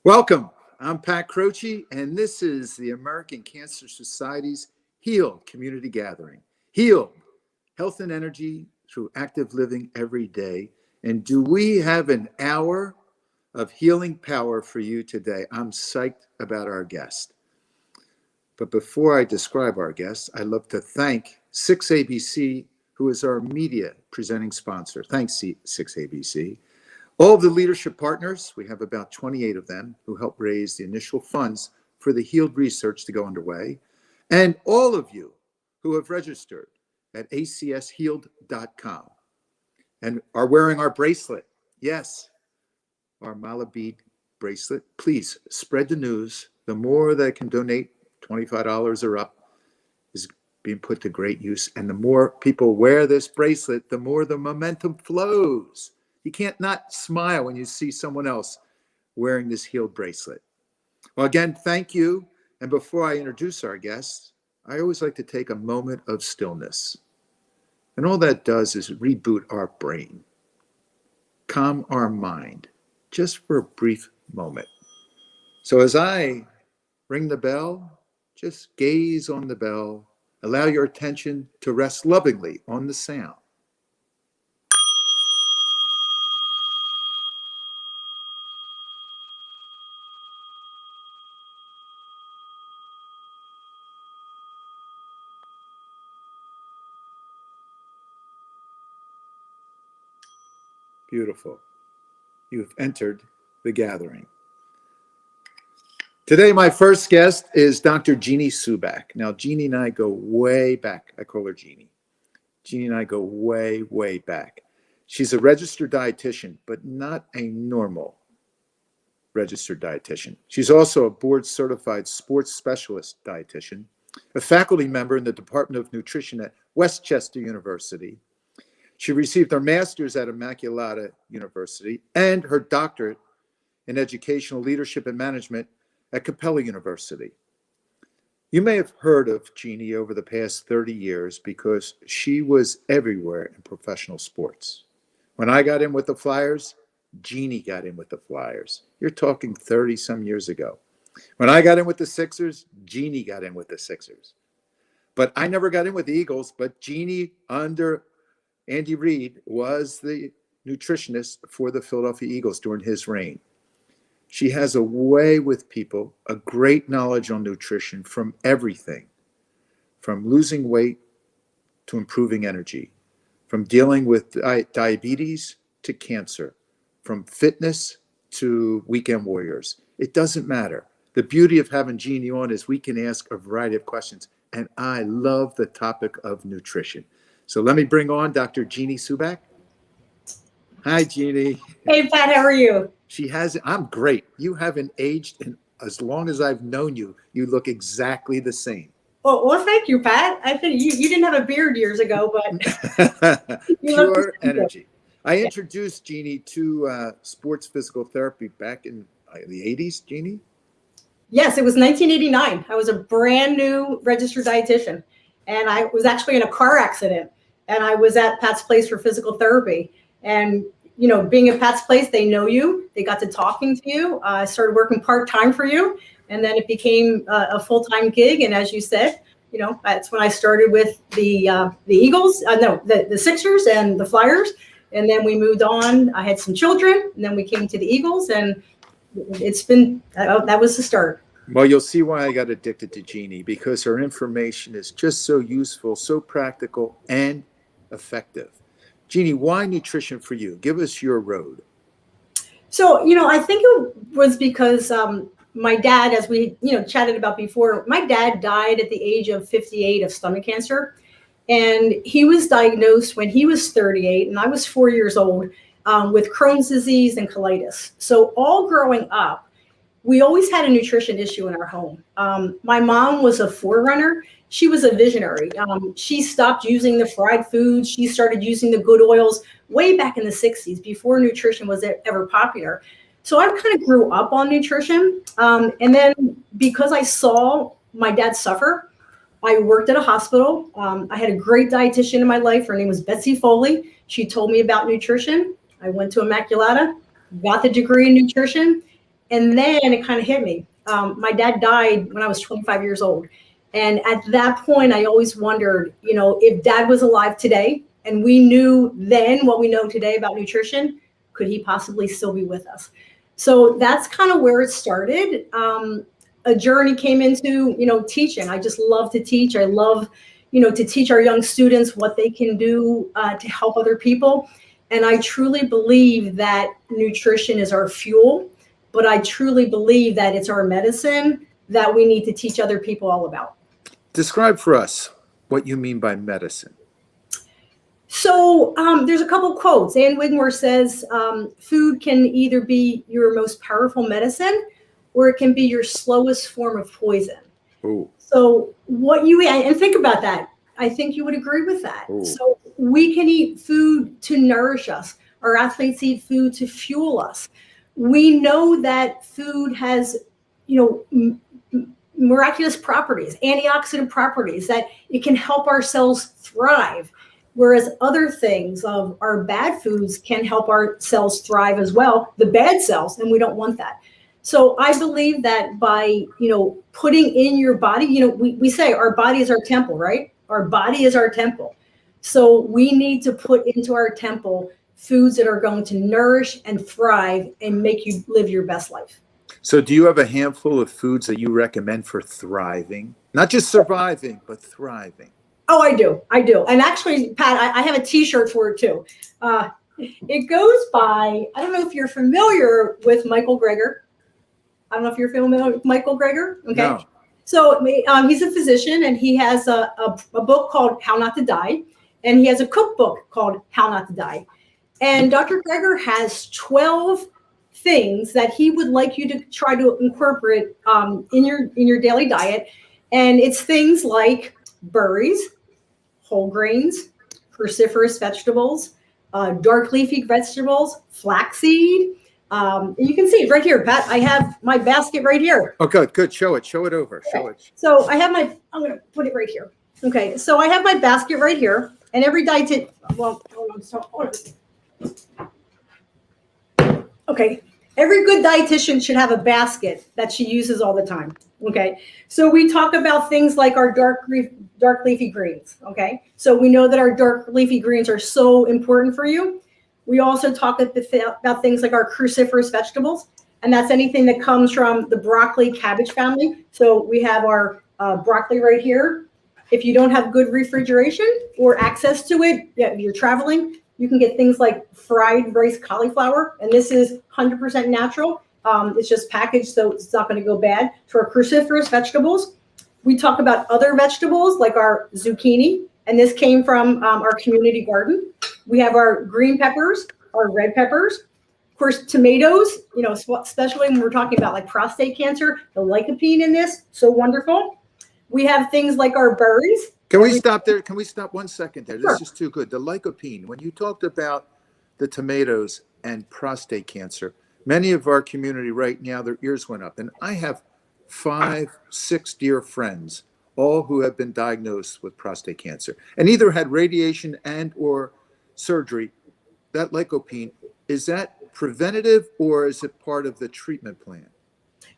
Welcome. I'm Pat Croce, and this is the American Cancer Society's HEALED Community Gathering. HEALED, health and energy through active living every day. And do we have an hour of healing power for you today? I'm psyched about our guest. But before I describe our guest, I'd love to thank 6ABC, who is our media presenting sponsor. Thanks, 6ABC. All of the leadership partners, we have about 28 of them, who help raise the initial funds for the HEALED research to go underway. And all of you who have registered at acshealed.com and are wearing our bracelet. Yes, our mala bead bracelet. Please spread the news. The more that can donate, $25 or up, is being put to great use. And the more people wear this bracelet, the more the momentum flows. You can't not smile when you see someone else wearing this HEALED bracelet. Well, again, thank you. And before I introduce our guests, I always like to take a moment of stillness. And all that does is reboot our brain, calm our mind, just for a brief moment. So as I ring the bell, just gaze on the bell. Allow your attention to rest lovingly on the sound. Beautiful. You've entered the gathering. Today, my first guest is Dr. Jeanie Subach. Now, Jeanie and I go way back. I call her Jeanie. Jeanie and I go way, way back. She's a registered dietitian, but not a normal registered dietitian. She's also a board-certified sports specialist dietitian, a faculty member in the Department of Nutrition at Westchester University. She received her master's at Immaculata University and her doctorate in educational leadership and management at Capella University. You may have heard of Jeanie over the past 30 years because she was everywhere in professional sports. When I got in with the Flyers, Jeanie got in with the Flyers. You're talking 30 some years ago. When I got in with the Sixers, Jeanie got in with the Sixers. But I never got in with the Eagles, but Jeanie under Andy Reid was the nutritionist for the Philadelphia Eagles during his reign. She has a way with people, a great knowledge on nutrition from everything, from losing weight to improving energy, from dealing with diabetes to cancer, from fitness to weekend warriors. It doesn't matter. The beauty of having Jeanie on is we can ask a variety of questions, and I love the topic of nutrition. So let me bring on Dr. Jeanie Subach. Hi, Jeanie. Hey, Pat, how are you? I'm great. You haven't aged, and as long as I've known you, you look exactly the same. Well, thank you, Pat. I think you didn't have a beard years ago, but pure energy. I introduced Jeanie to sports physical therapy back in the 80s, Jeanie? Yes, it was 1989. I was a brand new registered dietitian, and I was actually in a car accident. And I was at Pat's place for physical therapy. And, you know, being at Pat's place, they know you. They got to talking to you. I started working part-time for you. And then it became a full-time gig. And as you said, you know, that's when I started with the Eagles, the Sixers and the Flyers. And then we moved on. I had some children. And then we came to the Eagles. And it's been, that was the start. Well, you'll see why I got addicted to Jeanie, because her information is just so useful, so practical, and effective. Jeanie, why nutrition for you? Give us your road. So, you know, I think it was because my dad, as we, chatted about before, my dad died at the age of 58 of stomach cancer. And he was diagnosed when he was 38 and I was 4 years old with Crohn's disease and colitis. So all growing up, we always had a nutrition issue in our home. My mom was a forerunner. She was a visionary. She stopped using the fried foods. She started using the good oils way back in the 60s before nutrition was ever popular. So I kind of grew up on nutrition. And then because I saw my dad suffer, I worked at a hospital. I had a great dietitian in my life. Her name was Betsy Foley. She told me about nutrition. I went to Immaculata, got the degree in nutrition. And then it kind of hit me. My dad died when I was 25 years old. And at that point, I always wondered, if dad was alive today and we knew then what we know today about nutrition, could he possibly still be with us? So that's kind of where it started. A journey came into, teaching. I just love to teach. I love, to teach our young students what they can do to help other people. And I truly believe that nutrition is our fuel, but I truly believe that it's our medicine that we need to teach other people all about. Describe for us what you mean by medicine. So there's a couple quotes. Ann Wigmore says, food can either be your most powerful medicine or it can be your slowest form of poison. Ooh. So and think about that. I think you would agree with that. Ooh. So we can eat food to nourish us. Our athletes eat food to fuel us. We know that food has, miraculous properties, antioxidant properties, that it can help our cells thrive. Whereas other things of our bad foods can help our cells thrive as well, the bad cells, and we don't want that. So I believe that by, putting in your body, we say our body is our temple, right? Our body is our temple. So we need to put into our temple foods that are going to nourish and thrive and make you live your best life. So do you have a handful of foods that you recommend for thriving? Not just surviving, but thriving. Oh, I do. And actually, Pat, I have a t-shirt for it too. It goes by, I don't know if you're familiar with Michael Greger. I don't know if you're familiar with Michael Greger. Okay. No. So he's a physician and he has a book called How Not to Die. And he has a cookbook called How Not to Die. And Dr. Greger has 12 things that he would like you to try to incorporate in your daily diet. And it's things like berries, whole grains, cruciferous vegetables, dark leafy vegetables, flaxseed. You can see it right here, Pat. I have my basket right here. Okay, good. Show it over. Okay. Show it. So I'm going to put it right here. Okay, so I have my basket right here. And every dietitian, okay, every good dietitian should have a basket that she uses all the time. Okay, so we talk about things like our dark leafy greens. Okay, so we know that our dark leafy greens are so important for you. We also talk about things like our cruciferous vegetables, and that's anything that comes from the broccoli cabbage family. So we have our broccoli right here. If you don't have good refrigeration or access to it, if you're traveling, you can get things like fried rice cauliflower, and this is 100% natural. It's just packaged, so it's not going to go bad. So our cruciferous vegetables. We talk about other vegetables like our zucchini, and this came from our community garden. We have our green peppers, our red peppers. Of course, tomatoes, especially when we're talking about like prostate cancer, the lycopene in this, so wonderful. We have things like our berries. Can we stop there? Can we stop 1 second there? Sure. This is too good. The lycopene, when you talked about the tomatoes and prostate cancer, many of our community right now, their ears went up. And I have 5, 6 dear friends, all who have been diagnosed with prostate cancer and either had radiation and or surgery. That lycopene, is that preventative or is it part of the treatment plan?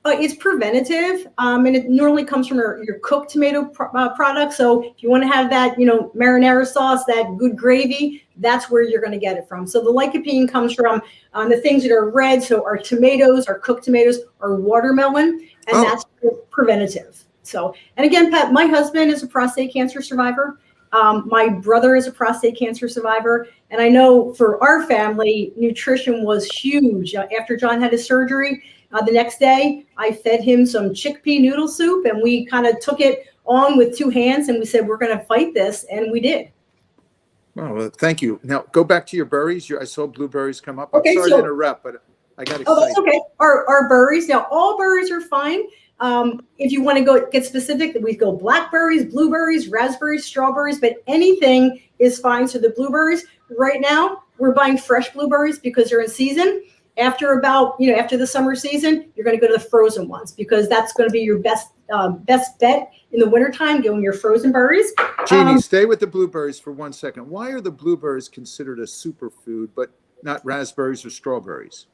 It's preventative, and it normally comes from your cooked tomato product. So if you want to have that, marinara sauce, that good gravy, that's where you're going to get it from. So the lycopene comes from the things that are red. So our tomatoes, our cooked tomatoes, our watermelon, and that's preventative. So, and again, Pat, my husband is a prostate cancer survivor. My brother is a prostate cancer survivor. And I know for our family, nutrition was huge. After John had his surgery, the next day, I fed him some chickpea noodle soup, and we kind of took it on with 2 hands, and we said, we're going to fight this, and we did. Well, thank you. Now, go back to your berries. I saw blueberries come up. Okay, I'm sorry to interrupt, but I got excited. Oh, that's okay. Our berries. Now, all berries are fine. If you want to get specific, we go blackberries, blueberries, raspberries, strawberries, but anything is fine. So the blueberries, right now, we're buying fresh blueberries because they're in season. After after the summer season, you're going to go to the frozen ones because that's going to be your best bet in the wintertime, going your frozen berries. Jeanie, stay with the blueberries for 1 second. Why are the blueberries considered a superfood, but not raspberries or strawberries?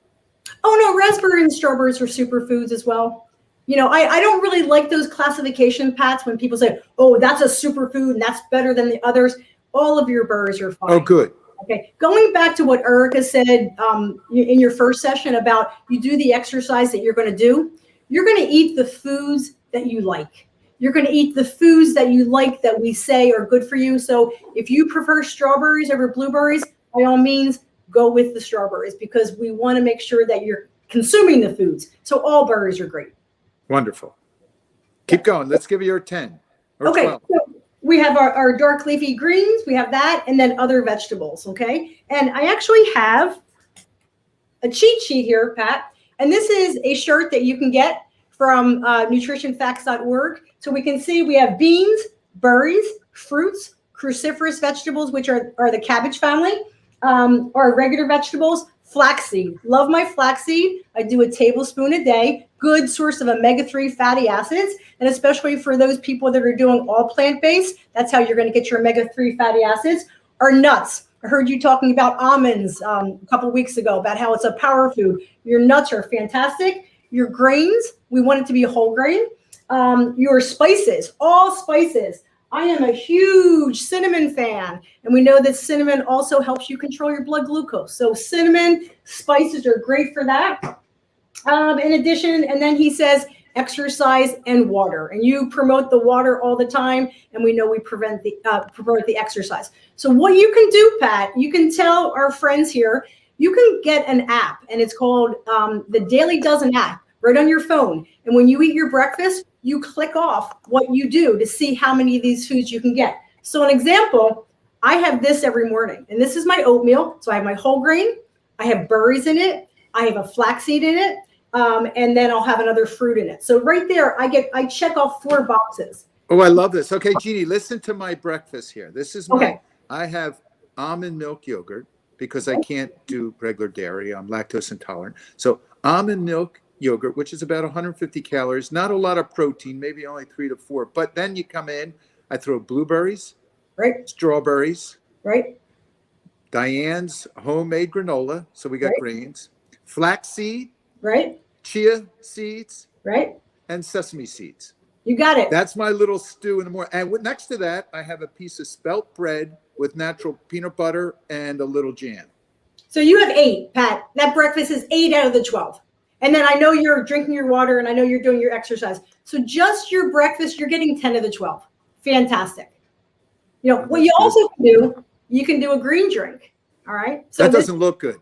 Oh no, raspberry and strawberries are superfoods as well. I don't really like those classification, Pats, when people say, oh, that's a superfood and that's better than the others. All of your berries are fine. Oh, good. Okay. Going back to what Erika said in your first session about you do the exercise that you're going to do, you're going to eat the foods that you like. You're going to eat the foods that you like that we say are good for you. So if you prefer strawberries over blueberries, by all means, go with the strawberries because we want to make sure that you're consuming the foods. So all berries are great. Wonderful. Keep going. Let's give you your 10 or Okay. 12. So we have our dark leafy greens. We have that and then other vegetables. Okay. And I actually have a cheat sheet here, Pat. And this is a shirt that you can get from nutritionfacts.org. So we can see we have beans, berries, fruits, cruciferous vegetables, which are the cabbage family, our regular vegetables, flaxseed. Love my flaxseed. I do a tablespoon a day. Good source of omega-3 fatty acids. And especially for those people that are doing all plant-based, that's how you're going to get your omega-3 fatty acids. Our nuts. I heard you talking about almonds a couple of weeks ago about how it's a power food. Your nuts are fantastic. Your grains, we want it to be a whole grain. Your spices, all spices. I am a huge cinnamon fan, and we know that cinnamon also helps you control your blood glucose. So cinnamon, spices are great for that. In addition, and then he says exercise and water, and you promote the water all the time, and we know we promote the exercise. So what you can do, Pat, you can tell our friends here, you can get an app, and it's called the Daily Dozen app right on your phone. And when you eat your breakfast, you click off what you do to see how many of these foods you can get. So an example, I have this every morning, and this is my oatmeal. So I have my whole grain, I have berries in it, I have a flaxseed in it, and then I'll have another fruit in it. So right there, I check off 4 boxes. Oh, I love this. Okay, Jeanie, listen to my breakfast here. This is Okay. I have almond milk yogurt because I can't do regular dairy. I'm lactose intolerant. So almond milk yogurt, which is about 150 calories, not a lot of protein, maybe only 3 to 4. But then you come in, I throw blueberries, Right. strawberries, Right. Diane's homemade granola. So we got Right. grains, flaxseed, Right. chia seeds, Right. and sesame seeds. You got it. That's my little stew in the morning. And next to that, I have a piece of spelt bread with natural peanut butter and a little jam. So you have 8, Pat. That breakfast is 8 out of the 12. And then I know you're drinking your water and I know you're doing your exercise. So just your breakfast, you're getting 10 of the 12. Fantastic. What you also can do, you can do a green drink. All right. So that doesn't look good.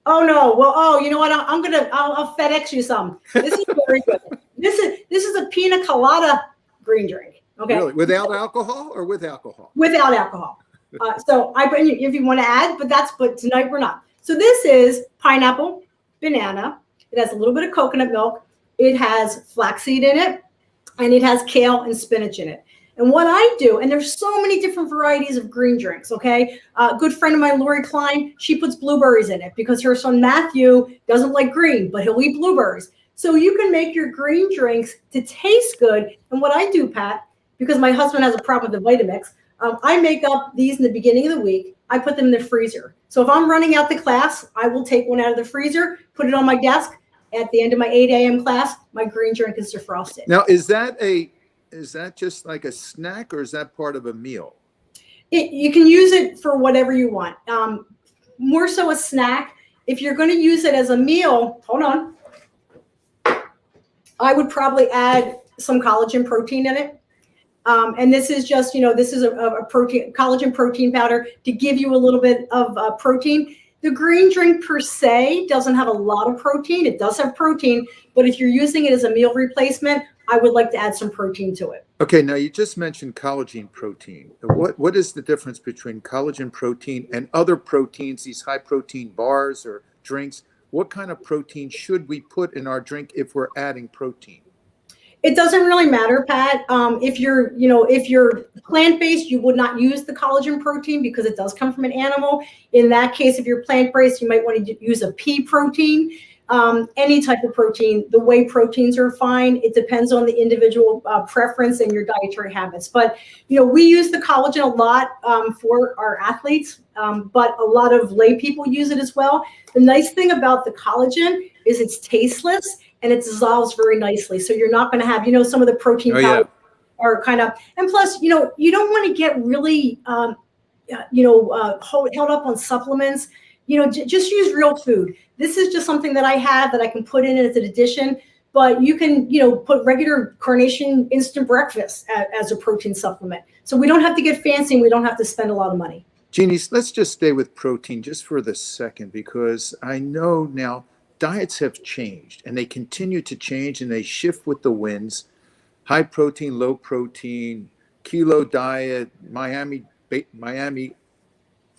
Oh no. Well, you know what? I'll FedEx you some. This is very good. This is a pina colada green drink. Okay. Really? Without alcohol or with alcohol? Without alcohol. So I bring you if you want to add, but tonight we're not. So this is pineapple, banana. It has a little bit of coconut milk. It has flaxseed in it, and it has kale and spinach in it. And what I do, and there's so many different varieties of green drinks, okay? A good friend of mine, Lori Klein, she puts blueberries in it because her son Matthew doesn't like green, but he'll eat blueberries. So you can make your green drinks to taste good. And what I do, Pat, because my husband has a problem with the Vitamix, I make up these in the beginning of the week. I put them in the freezer. So if I'm running out the class, I will take one out of the freezer, put it on my desk. At the end of my 8 a.m. class, my green drink is defrosted. Now, is that just like a snack or is that part of a meal? You can use it for whatever you want. More so a snack. If you're going to use it as a meal, hold on. I would probably add some collagen protein in it. And this is just, this is a protein, collagen protein powder to give you a little bit of protein. The green drink per se doesn't have a lot of protein. It does have protein, but if you're using it as a meal replacement, I would like to add some protein to it. Okay, now you just mentioned collagen protein. What is the difference between collagen protein and other proteins, these high protein bars or drinks? What kind of protein should we put in our drink if we're adding protein? It doesn't really matter, Pat. If you're plant-based, you would not use the collagen protein because it does come from an animal. In that case, if you're plant-based, you might want to use a pea protein. any type of protein. The whey proteins are fine. It depends on the individual preference and your dietary habits. But, we use the collagen a lot for our athletes, but a lot of lay people use it as well. The nice thing about the collagen is it's tasteless and it dissolves very nicely. So you're not going to have, some of the protein powders are kind of, and plus, you don't want to get really, held up on supplements. Just use real food. This is just something that I have that I can put in as an addition, but you can, put regular Carnation instant breakfast as a protein supplement. So we don't have to get fancy and we don't have to spend a lot of money. Jeannie, let's just stay with protein just for the second, because I know now diets have changed and they continue to change and they shift with the winds. High protein, low protein, keto diet, Miami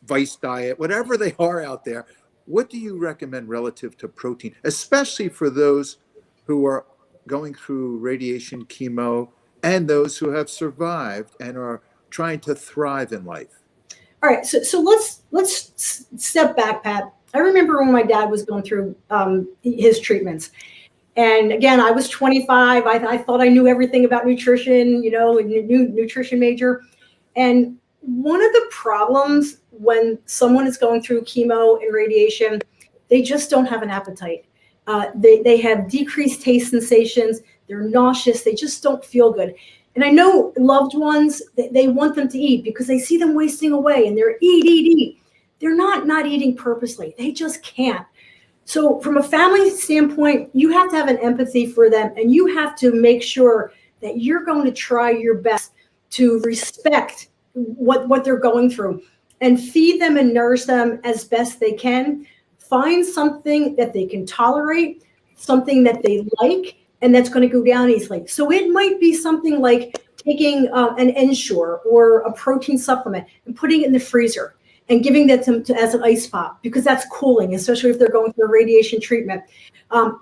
Vice diet, whatever they are out there. What do you recommend relative to protein, especially for those who are going through radiation, chemo, and those who have survived and are trying to thrive in life? All right, so let's step back, Pat. I remember when my dad was going through his treatments. And again, I was 25. I thought I knew everything about nutrition, a new nutrition major. And one of the problems when someone is going through chemo and radiation, they just don't have an appetite. They have decreased taste sensations. They're nauseous. They just don't feel good. And I know loved ones, they want them to eat because they see them wasting away and they're eat. They're not eating purposely. They just can't. So from a family standpoint, you have to have an empathy for them, and you have to make sure that you're going to try your best to respect what they're going through and feed them and nourish them as best they can. Find something that they can tolerate, something that they like, and that's going to go down easily. So it might be something like taking an Ensure or a protein supplement and putting it in the freezer and giving that to as an ice pop, because that's cooling, especially if they're going through a radiation treatment.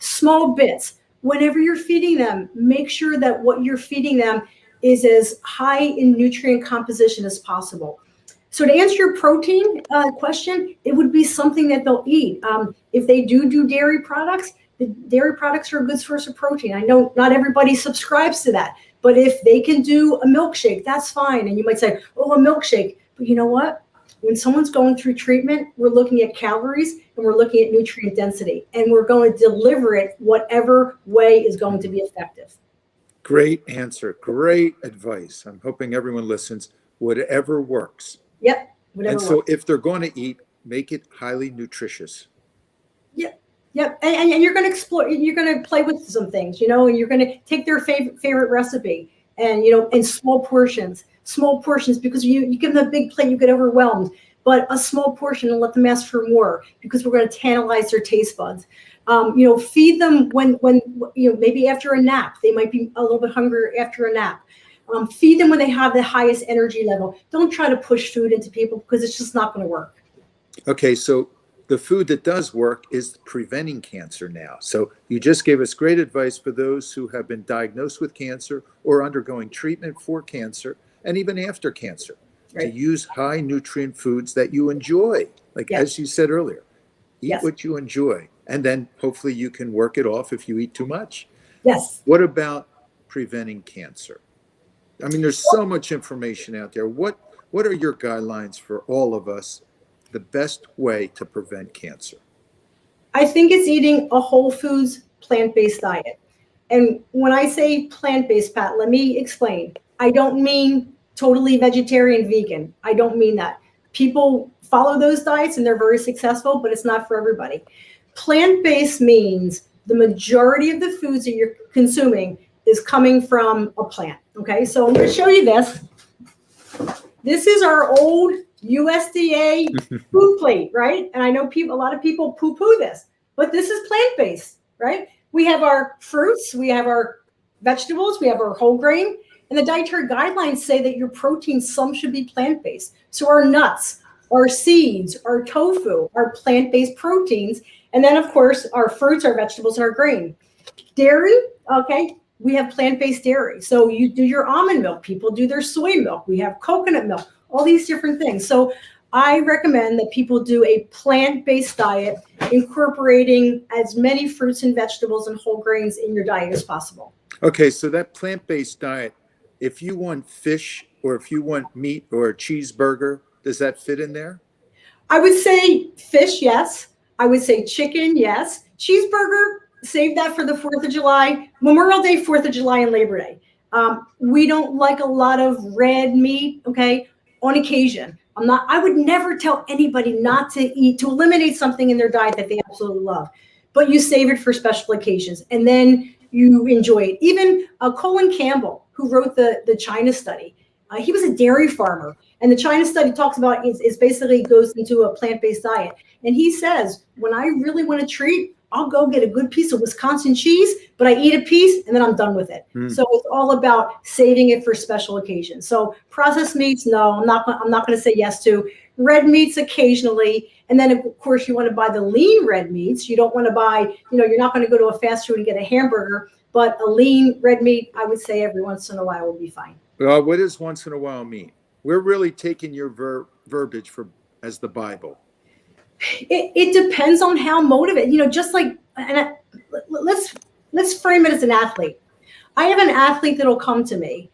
Small bits. Whenever you're feeding them, make sure that what you're feeding them is as high in nutrient composition as possible. So to answer your protein question, it would be something that they'll eat. If they do dairy products, the dairy products are a good source of protein. I know not everybody subscribes to that, but if they can do a milkshake, that's fine. And you might say, oh, a milkshake. But you know what? When someone's going through treatment, we're looking at calories and we're looking at nutrient density, and we're going to deliver it whatever way is going to be effective. Great answer. Great advice. I'm hoping everyone listens. Whatever works. Yep. Whatever and so works. if they're going to eat, make it highly nutritious. Yep. And you're going to explore, you're going to play with some things, and you're going to take their favorite recipe and, in small portions, because you give them a big plate, you get overwhelmed, but a small portion and let them ask for more, because we're going to tantalize their taste buds. Feed them when maybe after a nap, they might be a little bit hungrier after a nap. Feed them when they have the highest energy level. Don't try to push food into people because it's just not going to work. Okay, so the food that does work is preventing cancer now. So you just gave us great advice for those who have been diagnosed with cancer or undergoing treatment for cancer and even after cancer, right? To use high nutrient foods that you enjoy. Like, yes, as you said earlier, eat yes, what you enjoy, and then hopefully you can work it off if you eat too much. Yes. What about preventing cancer? I mean, there's so much information out there. What are your guidelines for all of us, the best way to prevent cancer? I think it's eating a whole foods, plant-based diet. And when I say plant-based, Pat, let me explain. I don't mean totally vegetarian, vegan. I don't mean that. People follow those diets and they're very successful, but it's not for everybody. Plant-based means the majority of the foods that you're consuming is coming from a plant. Okay, so I'm going to show you this. This is our old USDA food plate, right? And I know a lot of people poo-poo this, but this is plant-based, right? We have our fruits, we have our vegetables, we have our whole grain, and the dietary guidelines say that your protein, some should be plant-based. So our nuts, our seeds, our tofu, our plant-based proteins, and then of course our fruits, our vegetables, and our grain. Dairy, okay, we have plant-based dairy. So you do your almond milk, people do their soy milk, we have coconut milk, all these different things. So I recommend that people do a plant-based diet, incorporating as many fruits and vegetables and whole grains in your diet as possible. Okay, so that plant-based diet, if you want fish or if you want meat or a cheeseburger, does that fit in there? I would say fish, yes. I would say chicken, yes. Cheeseburger, save that for the 4th of July, Memorial Day, 4th of July, and Labor Day. We don't like a lot of red meat, okay, on occasion. I would never tell anybody not to eat, to eliminate something in their diet that they absolutely love, but you save it for special occasions and then you enjoy it. Even Colin Campbell, who wrote the China study, he was a dairy farmer, and the China study talks about is basically goes into a plant-based diet. And he says, when I really want to treat, I'll go get a good piece of Wisconsin cheese, but I eat a piece and then I'm done with it. So it's all about saving it for special occasions. So processed meats, no, I'm not going to say yes to. Red meats occasionally. And then of course you want to buy the lean red meats. You don't want to buy, you're not going to go to a fast food and get a hamburger, but a lean red meat, I would say every once in a while will be fine. Well, what does once in a while mean? We're really taking your verbiage as the Bible. It depends on how motivated, just like, let's frame it as an athlete. I have an athlete that'll come to me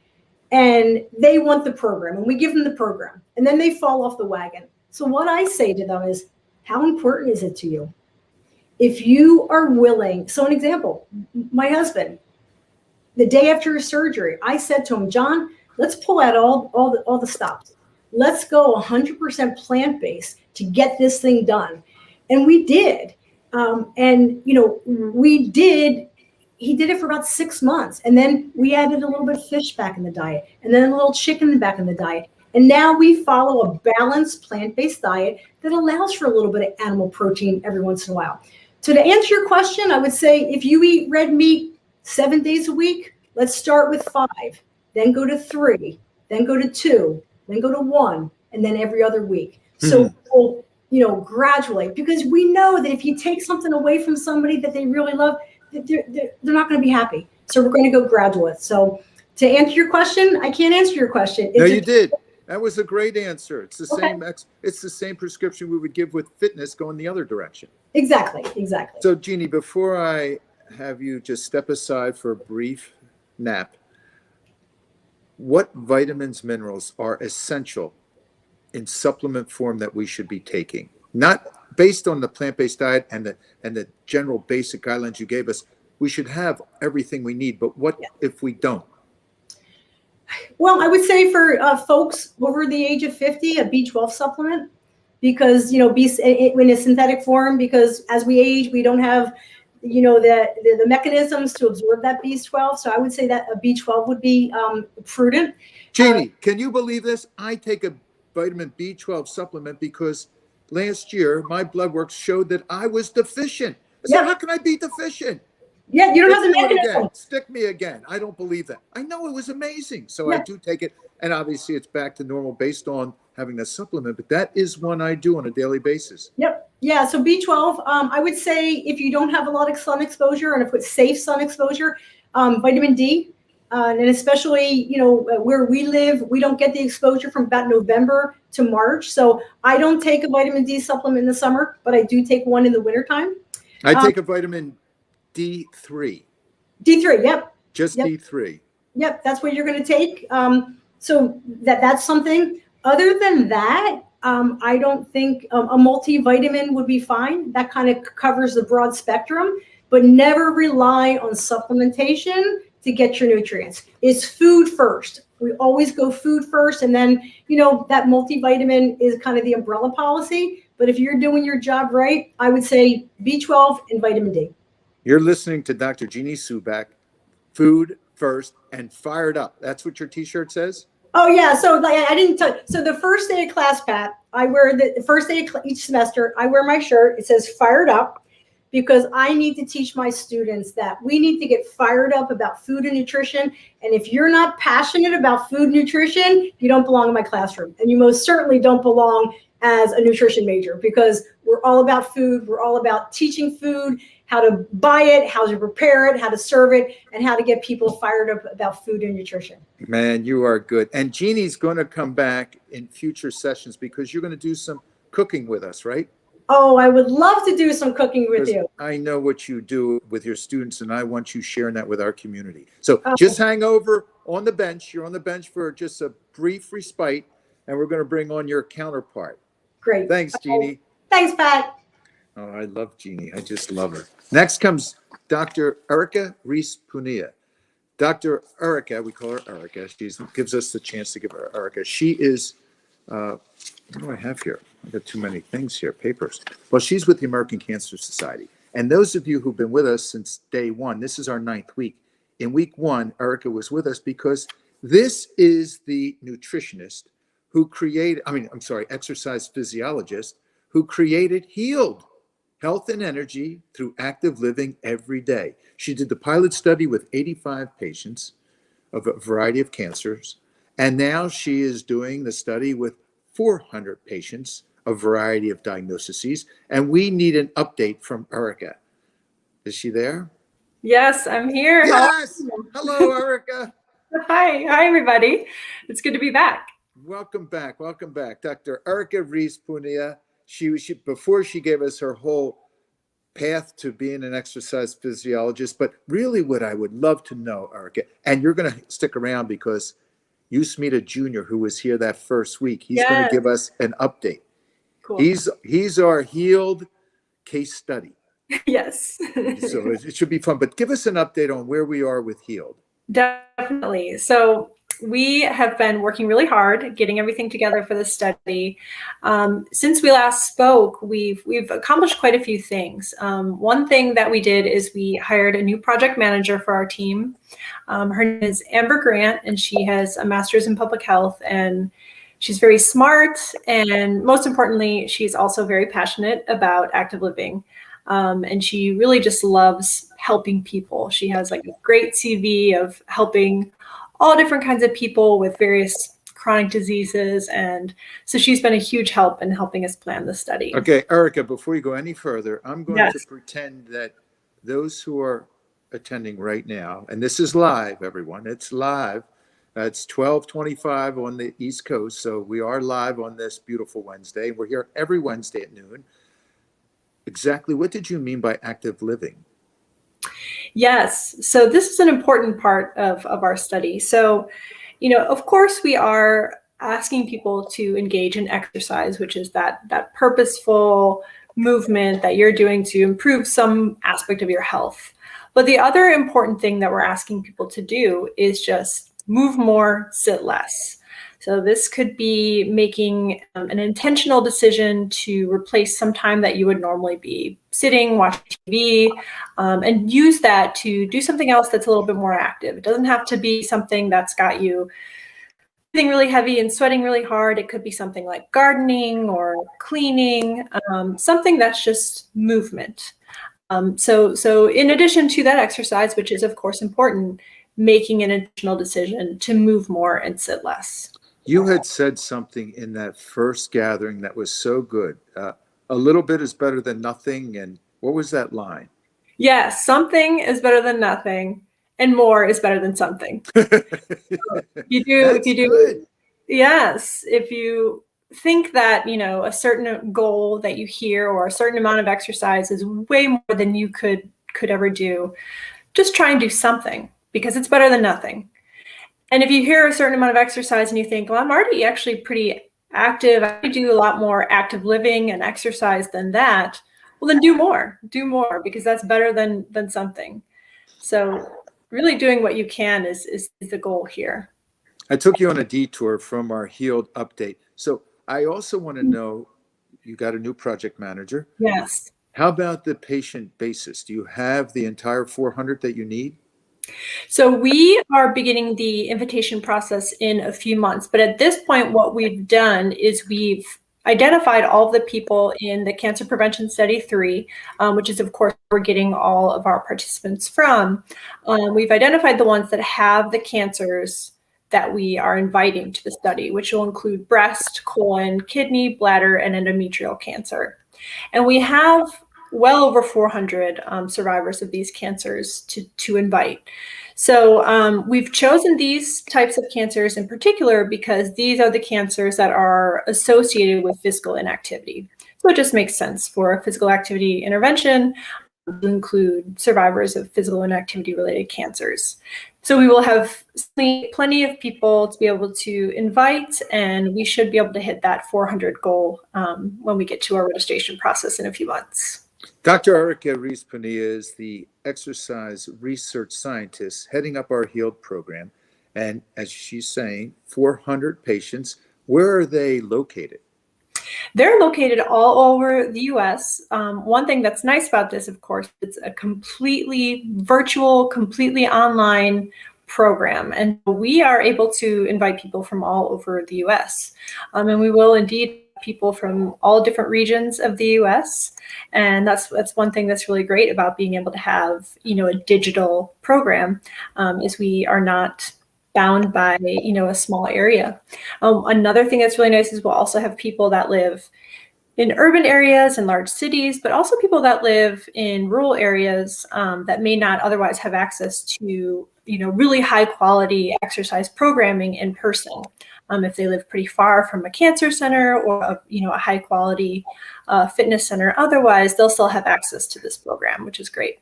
and they want the program and we give them the program and then they fall off the wagon. So what I say to them is, how important is it to you? If you are willing, so an example, my husband, the day after his surgery, I said to him, John, let's pull out all the stops. Let's go 100% plant-based to get this thing done. And we did. He did it for about 6 months. And then we added a little bit of fish back in the diet and then a little chicken back in the diet. And now we follow a balanced plant-based diet that allows for a little bit of animal protein every once in a while. So to answer your question, I would say if you eat red meat 7 days a week, let's start with 5, then go to 3, then go to 2, then go to 1, and then every other week. So we'll, gradually, because we know that if you take something away from somebody that they really love, they're not going to be happy. So we're going to go gradual. So to answer your question, I can't answer your question. No, you did. That was a great answer. It's the same. It's the same prescription we would give with fitness going the other direction. Exactly. So Jeanie, before I have you just step aside for a brief nap, what vitamins, minerals are essential in supplement form that we should be taking? Not based on the plant-based diet and the general basic guidelines you gave us. We should have everything we need, but what if we don't? Well, I would say for folks over the age of 50, a B12 supplement, because, in a synthetic form, because as we age, we don't have, the mechanisms to absorb that B12. So I would say that a B12 would be prudent. Jeanie, can you believe this? I take a vitamin B12 supplement because last year my blood work showed that I was deficient. I said, how can I be deficient? Yeah, you don't have the mechanism. Stick me again. I don't believe that. I know it was amazing. So I do take it. And obviously it's back to normal based on having a supplement, but that is one I do on a daily basis. Yep. Yeah. So B12, I would say if you don't have a lot of sun exposure and if it's safe sun exposure, vitamin D, and especially, where we live, we don't get the exposure from about November to March. So I don't take a vitamin D supplement in the summer, but I do take one in the wintertime. I take a vitamin D3. D3, yep. Just D3. Yep, that's what you're going to take. So that's something. Other than that, I don't think a multivitamin would be fine. That kind of covers the broad spectrum, but never rely on supplementation to get your nutrients. It's food first. We always go food first, and then, that multivitamin is kind of the umbrella policy. But if you're doing your job right, I would say B12 and vitamin D. You're listening to Dr. Jeanie Subach, food first and fired up. That's what your t-shirt says? Oh, yeah. So I didn't tell you. So the first day of class, Pat, I wear the first day of each semester, I wear my shirt. It says fired up because I need to teach my students that we need to get fired up about food and nutrition. And if you're not passionate about food and nutrition, you don't belong in my classroom. And you most certainly don't belong as a nutrition major because we're all about food. We're all about teaching food, how to buy it, how to prepare it, how to serve it, and how to get people fired up about food and nutrition. Man, you are good. And Jeannie's going to come back in future sessions because you're going to do some cooking with us, right? Oh, I would love to do some cooking with you. I know what you do with your students, and I want you sharing that with our community. So just hang over on the bench. You're on the bench for just a brief respite, and we're going to bring on your counterpart. Great. Thanks, Jeannie. Thanks, Pat. Oh, I love Jeannie. I just love her. Next comes Dr. Erika Rees-Punia. Dr. Erika, we call her Erika. She gives us the chance to give her Erika. She is, what do I have here? I've got too many things here, papers. Well, she's with the American Cancer Society. And those of you who've been with us since day one, this is our 9th week. In week 1, Erika was with us because this is the nutritionist who created, exercise physiologist who created HEALED, Health and Energy Through Active Living Every Day. She did the pilot study with 85 patients of a variety of cancers. And now she is doing the study with 400 patients, a variety of diagnoses. And we need an update from Erika. Is she there? Yes, I'm here. Yes. Hello, Erika. Hi, everybody. It's good to be back. Welcome back. Welcome back. Dr. Erika Rees-Punia. She before she gave us her whole path to being an exercise physiologist, but really what I would love to know, Erika, and you're going to stick around because Euse Mita Jr., who was here that first week, he's going to give us an update. Cool. He's our HEALED case study. Yes. So it should be fun, but give us an update on where we are with HEALED. Definitely. So we have been working really hard getting everything together for this study. Since we last spoke, we've accomplished quite a few things. One thing that we did is we hired a new project manager for our team. Her name is Amber Grant, and she has a master's in public health, and she's very smart. And most importantly, she's also very passionate about active living. And she really just loves helping people. She has like a great CV of helping all different kinds of people with various chronic diseases. And so she's been a huge help in helping us plan the study. Okay, Erika, before you go any further, I'm going to pretend that those who are attending right now, and this is live, everyone, it's live. It's 12:25 on the East Coast. So we are live on this beautiful Wednesday. We're here every Wednesday at noon. Exactly what did you mean by active living? Yes. So this is an important part of our study. So, of course, we are asking people to engage in exercise, which is that purposeful movement that you're doing to improve some aspect of your health. But the other important thing that we're asking people to do is just move more, sit less. So this could be making an intentional decision to replace some time that you would normally be sitting, watching TV, and use that to do something else that's a little bit more active. It doesn't have to be something that's got you breathing really heavy and sweating really hard. It could be something like gardening or cleaning, something that's just movement. So in addition to that exercise, which is of course important, making an intentional decision to move more and sit less. You had said something in that first gathering that was so good. A little bit is better than nothing. And what was that line? Yes, something is better than nothing, and more is better than something. If you think that, a certain goal that you hear or a certain amount of exercise is way more than you could ever do, just try and do something because it's better than nothing. And if you hear a certain amount of exercise and you think, well, I'm already actually pretty active, I do a lot more active living and exercise than that, well, then do more because that's better than something. So really doing what you can is the goal here. I took you on a detour from our HEALED update. So I also want to know, you got a new project manager. Yes. How about the patient basis? Do you have the entire 400 that you need? So we are beginning the invitation process in a few months, but at this point, what we've done is we've identified all of the people in the Cancer Prevention Study 3, which is, of course, we're getting all of our participants from. We've identified the ones that have the cancers that we are inviting to the study, which will include breast, colon, kidney, bladder, and endometrial cancer. And we have well over 400 survivors of these cancers to invite. So we've chosen these types of cancers in particular because these are the cancers that are associated with physical inactivity. So it just makes sense for a physical activity intervention to include survivors of physical inactivity related cancers. So we will have plenty of people to be able to invite, and we should be able to hit that 400 goal when we get to our registration process in a few months. Dr. Erika Rees-Punia is the exercise research scientist heading up our HEALED program. And as she's saying, 400 patients. Where are they located? They're located all over the US. One thing that's nice about this, of course, it's a completely virtual, completely online program. And we are able to invite people from all over the US. And we will indeed people from all different regions of the US. And that's one thing that's really great about being able to have, a digital program, is we are not bound by, a small area. Another thing that's really nice is we'll also have people that live in urban areas and large cities, but also people that live in rural areas that may not otherwise have access to, really high quality exercise programming in person. If they live pretty far from a cancer center or a high quality fitness center, otherwise they'll still have access to this program, which is great.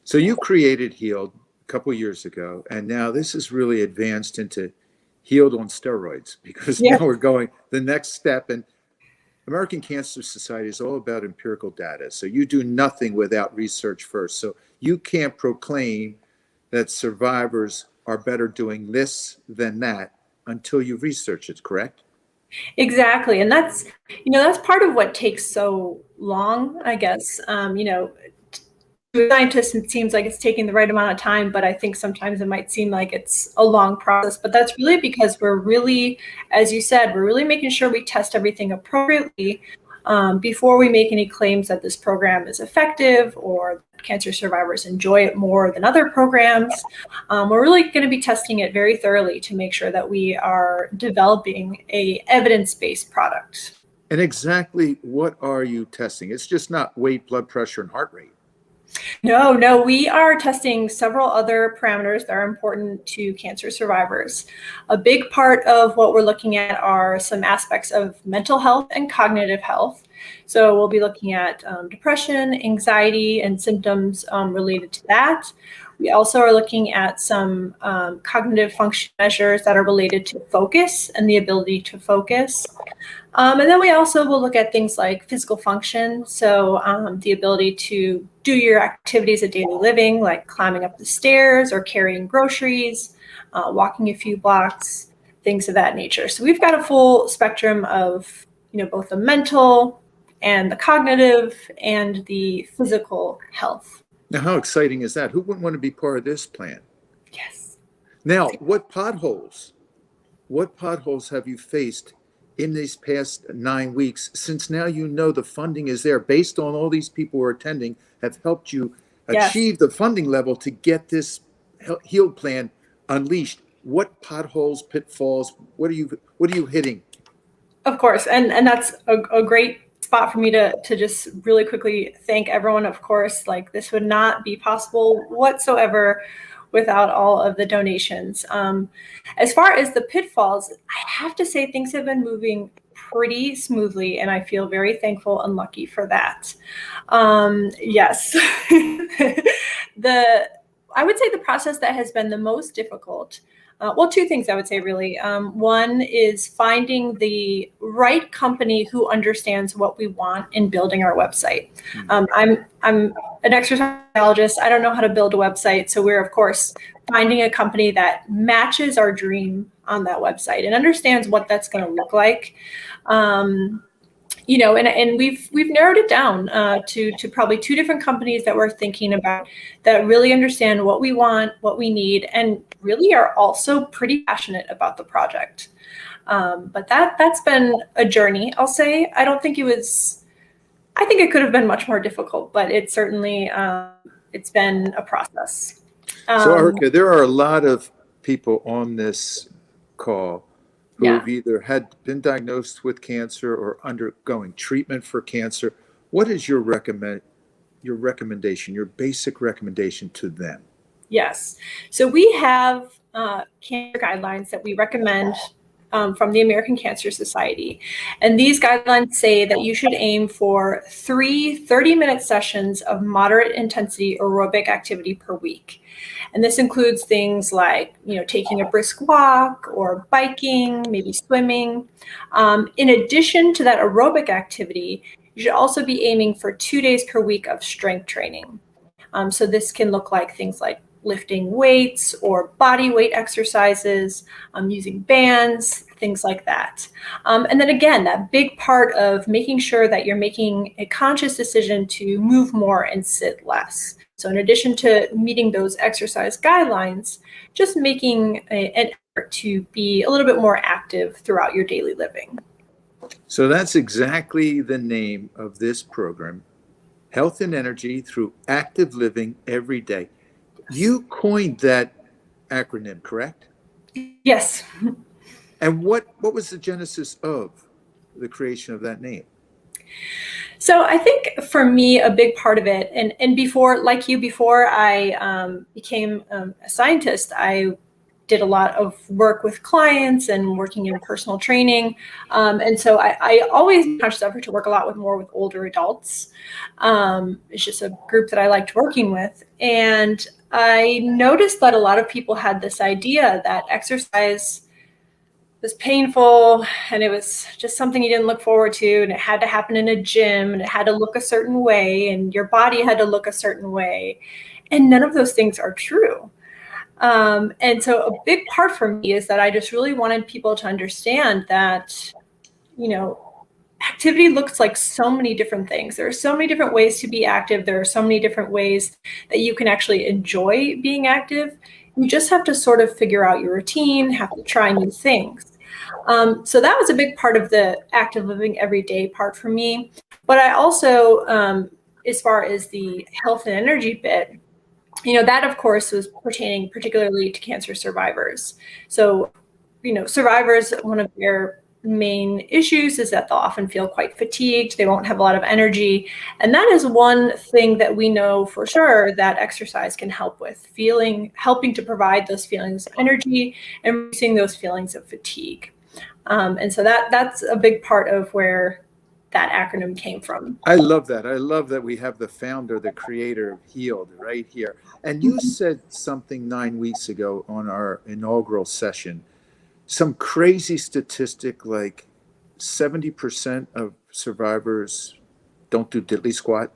So you created HEALED a couple of years ago, and now this has really advanced into HEALED on steroids, because now we're going the next step. And American Cancer Society is all about empirical data. So you do nothing without research first. So you can't proclaim that survivors are better doing this than that until you research it, correct? Exactly. And that's part of what takes so long, I guess. To a scientist, it seems like it's taking the right amount of time, but I think sometimes it might seem like it's a long process. But that's really because we're really, as you said, we're really making sure we test everything appropriately before we make any claims that this program is effective or cancer survivors enjoy it more than other programs. We're really going to be testing it very thoroughly to make sure that we are developing a evidence-based product. And exactly what are you testing? It's just not weight, blood pressure, and heart rate. No, we are testing several other parameters that are important to cancer survivors. A big part of what we're looking at are some aspects of mental health and cognitive health. So we'll be looking at depression, anxiety, and symptoms related to that. We also are looking at some cognitive function measures that are related to focus and the ability to focus. And then we also will look at things like physical function. So the ability to do your activities of daily living, like climbing up the stairs or carrying groceries, walking a few blocks, things of that nature. So we've got a full spectrum of, both the mental and the cognitive and the physical health. Now, how exciting is that? Who wouldn't want to be part of this plan? Yes. Now, what potholes have you faced in these past 9 weeks, since now the funding is there, based on all these people who are attending, have helped you achieve the funding level to get this HEALED plan unleashed? What potholes, pitfalls, what are you hitting? Of course, and that's a great spot for me to just really quickly thank everyone. Of course, like this would not be possible whatsoever without all of the donations. As far as the pitfalls, I have to say things have been moving pretty smoothly, and I feel very thankful and lucky for that. Yes, I would say the process that has been the most difficult, two things I would say really. One is finding the right company who understands what we want in building our website. I'm an exercise biologist. I don't know how to build a website. So we're, of course, finding a company that matches our dream on that website and understands what that's going to look like. And we've narrowed it down to probably 2 different companies that we're thinking about that really understand what we want, what we need, and really are also pretty passionate about the project. But that's been a journey, I'll say. I think it could have been much more difficult, but it certainly, it's been a process. So Erica, there are a lot of people on this call who have either been diagnosed with cancer or undergoing treatment for cancer. What is your your recommendation, your basic recommendation to them? Yes. So we have cancer guidelines that we recommend from the American Cancer Society. And these guidelines say that you should aim for 3 30-minute sessions of moderate intensity aerobic activity per week. And this includes things like, taking a brisk walk or biking, maybe swimming. In addition to that aerobic activity, you should also be aiming for 2 days per week of strength training. So this can look like things like lifting weights or body weight exercises, using bands, things like that. And then again, that big part of making sure that you're making a conscious decision to move more and sit less. So in addition to meeting those exercise guidelines, just making an effort to be a little bit more active throughout your daily living. So that's exactly the name of this program, Health and Energy Through Active Living Every Day. You coined that acronym, correct? Yes. And what was the genesis of the creation of that name? So I think for me, a big part of it, and before I became a scientist, I did a lot of work with clients and working in personal training. And so I always made conscious effort to work a lot more with older adults. It's just a group that I liked working with. And I noticed that a lot of people had this idea that exercise was painful and it was just something you didn't look forward to, and it had to happen in a gym and it had to look a certain way and your body had to look a certain way. And none of those things are true. And so a big part for me is that I just really wanted people to understand that, activity looks like so many different things. There are so many different ways to be active. There are so many different ways that you can actually enjoy being active. You just have to sort of figure out your routine, have to try new things. So that was a big part of the active living everyday part for me. But I also, as far as the health and energy bit, that of course was pertaining particularly to cancer survivors. So, survivors, one of their main issues is that they'll often feel quite fatigued. They won't have a lot of energy. And that is one thing that we know for sure that exercise can help with, helping to provide those feelings of energy and reducing those feelings of fatigue. And so that's a big part of where that acronym came from. I love that. I love that we have the founder, the creator of HEALED right here. And you said something 9 weeks ago on our inaugural session, some crazy statistic like 70% of survivors don't do diddly squat.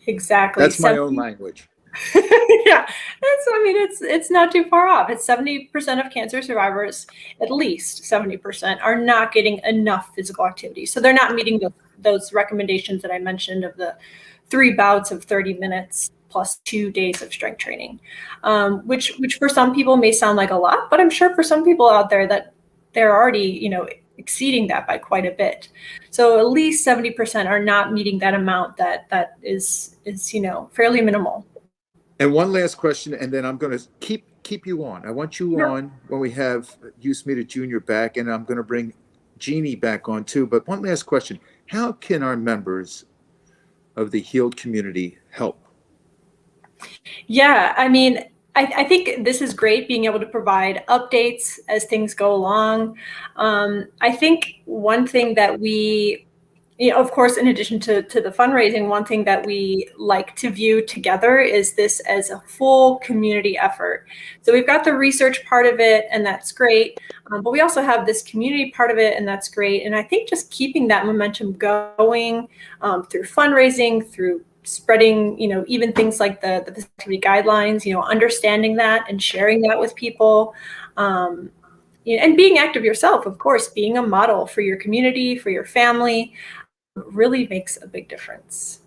Exactly. That's my own language. Yeah, it's not too far off. It's 70% of cancer survivors, at least 70%, are not getting enough physical activity. So they're not meeting those recommendations that I mentioned of the 3 bouts of 30 minutes plus 2 days of strength training, which for some people may sound like a lot, but I'm sure for some people out there that they're already, exceeding that by quite a bit. So at least 70% are not meeting that amount that is fairly minimal. And one last question, and then I'm going to keep you on. I want you on when we have Euse Mita Jr. back, and I'm going to bring Jeanie back on too. But one last question. How can our members of the HEALED community help? Yeah, I think this is great, being able to provide updates as things go along. I think one thing that we, of course, in addition to the fundraising, one thing that we like to view together is this as a full community effort. So we've got the research part of it, and that's great. But we also have this community part of it, and that's great. And I think just keeping that momentum going through fundraising, through spreading, even things like the activity guidelines, understanding that and sharing that with people. And being active yourself, of course, being a model for your community, for your family, really makes a big difference.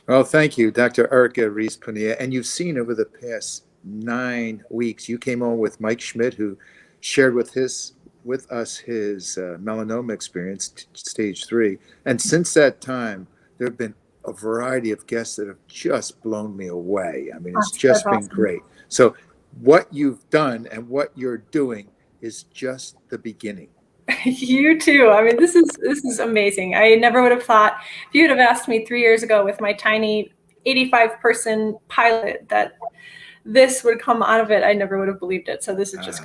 Well, thank you, Dr. Erika Rees-Punia. And you've seen over the past 9 weeks, you came on with Mike Schmidt, who shared with us his melanoma experience, stage 3. And since that time, there have been a variety of guests that have just blown me away. It's just been great. So what you've done and what you're doing is just the beginning. You too. This is amazing. I never would have thought, if you would have asked me 3 years ago with my tiny 85-person pilot that this would come out of it. I never would have believed it. So this is just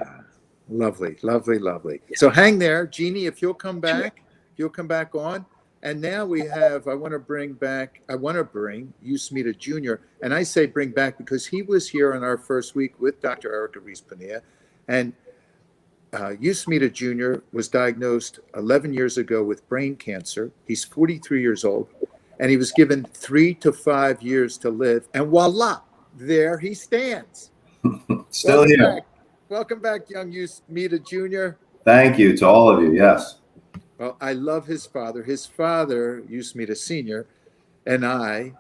lovely, lovely, lovely. So hang there, Jeanie, if you'll come back, on. And now we have, I want to bring Euse Mita Jr. And I say bring back because he was here on our first week with Dr. Erika Rees-Punia. And Euse Mita Jr. was diagnosed 11 years ago with brain cancer. He's 43 years old, and he was given 3 to 5 years to live. And voila, there he stands. Still Welcome here. back. Welcome back, young Euse Mita Jr. Thank you to all of you. Yes. Well, I love his father. His father, Euse Mita Sr., and I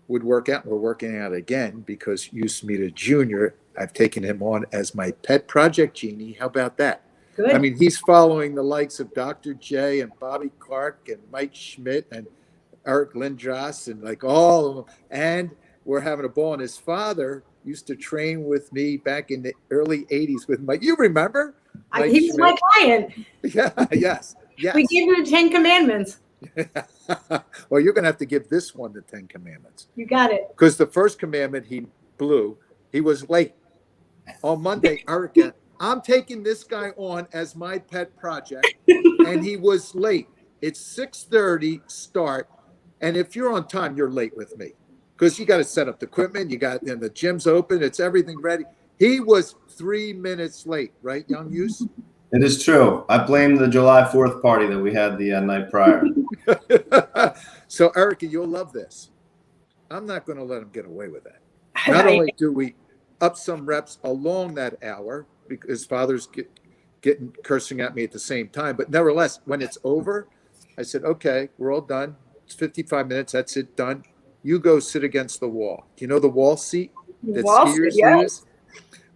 would work out. We're working out again because Euse Mita Jr., I've taken him on as my pet project, Jeanie. How about that? Good. I mean, he's following the likes of Dr. J and Bobby Clark and Mike Schmidt and Eric Lindros and like all of them. And we're having a ball. And his father used to train with me back in the early 80s with Mike. You remember? Mike He was my client. Yeah, yes. We gave him the 10 Commandments. Well, you're going to have to give this one the 10 Commandments. You got it. Because the first commandment he blew, he was late. On Monday, Erica, I'm taking this guy on as my pet project, and he was late. It's 6:30 start, and if you're on time, you're late with me. Because you got to set up the equipment, and the gym's open, it's everything ready. He was 3 minutes late, right, young Euse? It is true. I blame the July 4th party that we had the night prior. So, Erica, you'll love this. I'm not going to let him get away with that. Not only do we up some reps along that hour, because father's getting cursing at me at the same time, but nevertheless, when it's over, I said, okay, we're all done. It's 55 minutes. That's it, done. You go sit against the wall. Do you know the wall seat that skiers use?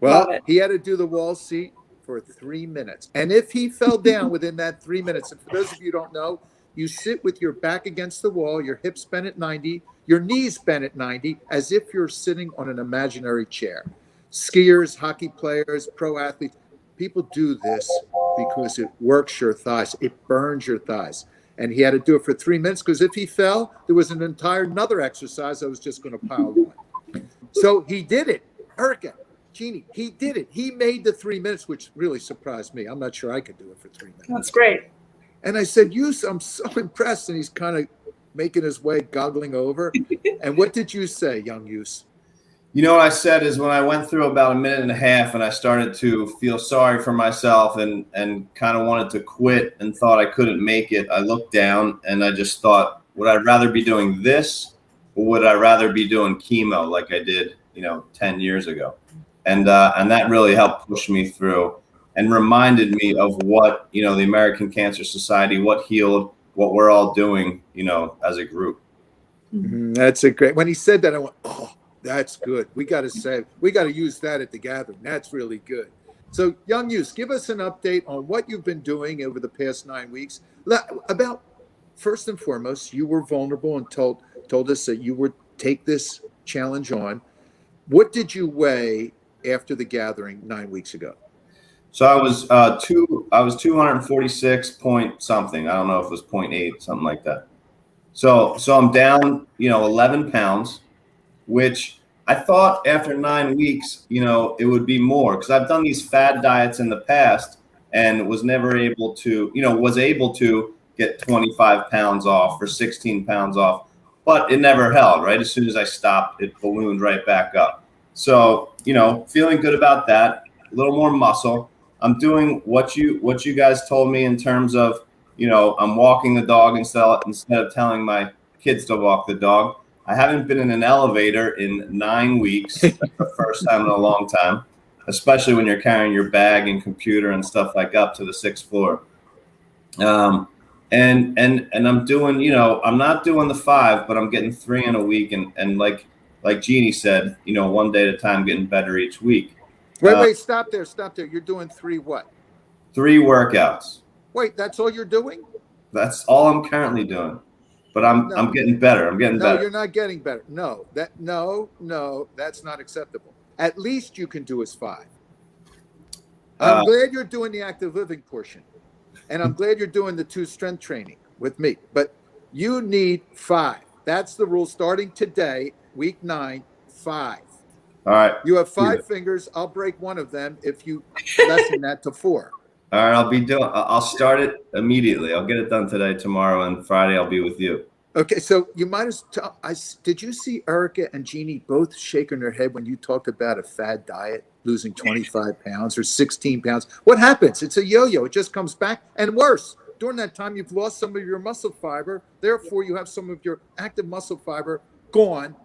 Well, he had to do the wall seat for 3 minutes. And if he fell down within that 3 minutes, and for those of you who don't know, you sit with your back against the wall, your hips bent at 90, your knees bent at 90, as if you're sitting on an imaginary chair. Skiers, hockey players, pro athletes, people do this because it works your thighs. It burns your thighs. And he had to do it for 3 minutes because if he fell, there was another exercise I was just going to pile on. So he did it. Erica, Jeanie, he did it. He made the 3 minutes, which really surprised me. I'm not sure I could do it for 3 minutes. That's great. And I said, Euse, I'm so impressed. And he's kind of making his way, goggling over. And what did you say, young Euse? You know what I said is when I went through about a minute and a half and I started to feel sorry for myself and kind of wanted to quit and thought I couldn't make it, I looked down and I just thought, would I rather be doing this or would I rather be doing chemo like I did, 10 years ago? And that really helped push me through and reminded me of what, the American Cancer Society, what healed, what we're all doing, as a group. That's a great, when he said that, I went, oh, that's good. We got to use that at the gathering. That's really good. So young Euse, give us an update on what you've been doing over the past 9 weeks. About, first and foremost, you were vulnerable and told us that you would take this challenge on. What did you weigh after the gathering 9 weeks ago? So I was 246 point something. I don't know if it was 0.8, something like that. So I'm down, 11 pounds, which I thought after 9 weeks, it would be more because I've done these fad diets in the past and was never able to, was able to get 25 pounds off or 16 pounds off, but it never held, right? As soon as I stopped, it ballooned right back up. So, feeling good about that, a little more muscle. I'm doing what you guys told me in terms of, I'm walking the dog instead of telling my kids to walk the dog. I haven't been in an elevator in 9 weeks. That's the first time in a long time, especially when you're carrying your bag and computer and stuff like up to the 6th floor. And I'm doing, I'm not doing the 5, but I'm getting 3 in a week. And like Jeanie said, one day at a time, getting better each week. Wait, stop there. You're doing 3 what? 3 workouts. Wait, that's all you're doing? That's all I'm currently doing. But I'm getting better. I'm getting better. No, you're not getting better. No, that's not acceptable. At least you can do is 5. I'm glad you're doing the active living portion. And I'm glad you're doing the 2 strength training with me. But you need 5. That's the rule starting today, week 9, 5. All right. You have 5 fingers. I'll break one of them if you lessen that to 4. All right, I'll start it immediately. I'll get it done today, tomorrow, and Friday I'll be with you. Okay, so you might as tell. Did you see Erika and Jeanie both shaking their head when you talked about a fad diet, losing 25 pounds or 16 pounds? What happens? It's a yo-yo. It just comes back, and worse. During that time, you've lost some of your muscle fiber. Therefore, you have some of your active muscle fiber gone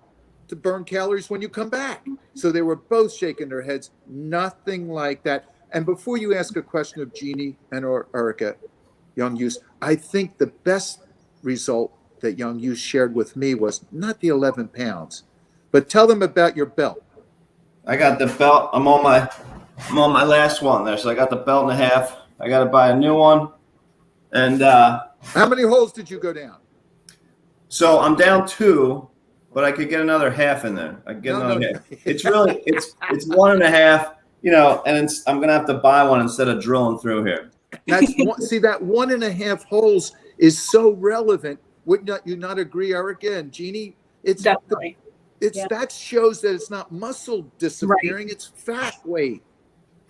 to burn calories when you come back. So they were both shaking their heads. Nothing like that. And before you ask a question of Jeanie and or Erika, Young Use, I think the best result that Young Use shared with me was not the 11 pounds, but tell them about your belt. I got the belt. I'm on my last one there. So I got the belt and a half. I got to buy a new one. And how many holes did you go down? So I'm down 2, but I could get another half in there. I could get another half. It's really, it's 1.5, and I'm going to have to buy one instead of drilling through here. See, that 1.5 holes is so relevant. Would not you not agree, Erika and Jeanie? It's definitely. That shows that it's not muscle disappearing, right. It's fat weight.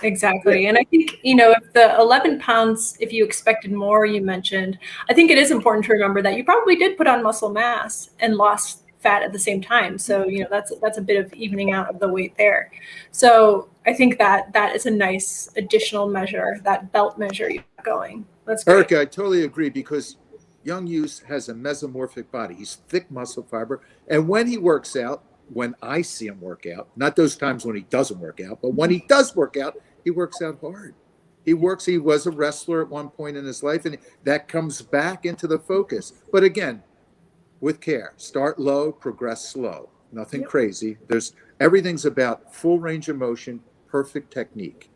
Exactly. And I think, if the 11 pounds, if you expected more, you mentioned, I think it is important to remember that you probably did put on muscle mass and lost fat at the same time. So, that's a bit of evening out of the weight there. So I think that is a nice additional measure, that belt measure you got going. That's great. Erika, I totally agree, because Young Use has a mesomorphic body. He's thick muscle fiber. And when he works out, when I see him work out, not those times when he doesn't work out, but when he does work out, he works out hard. He was a wrestler at one point in his life, and that comes back into the focus. But again, with care, start low, progress slow. Nothing crazy. Everything's about full range of motion, perfect technique,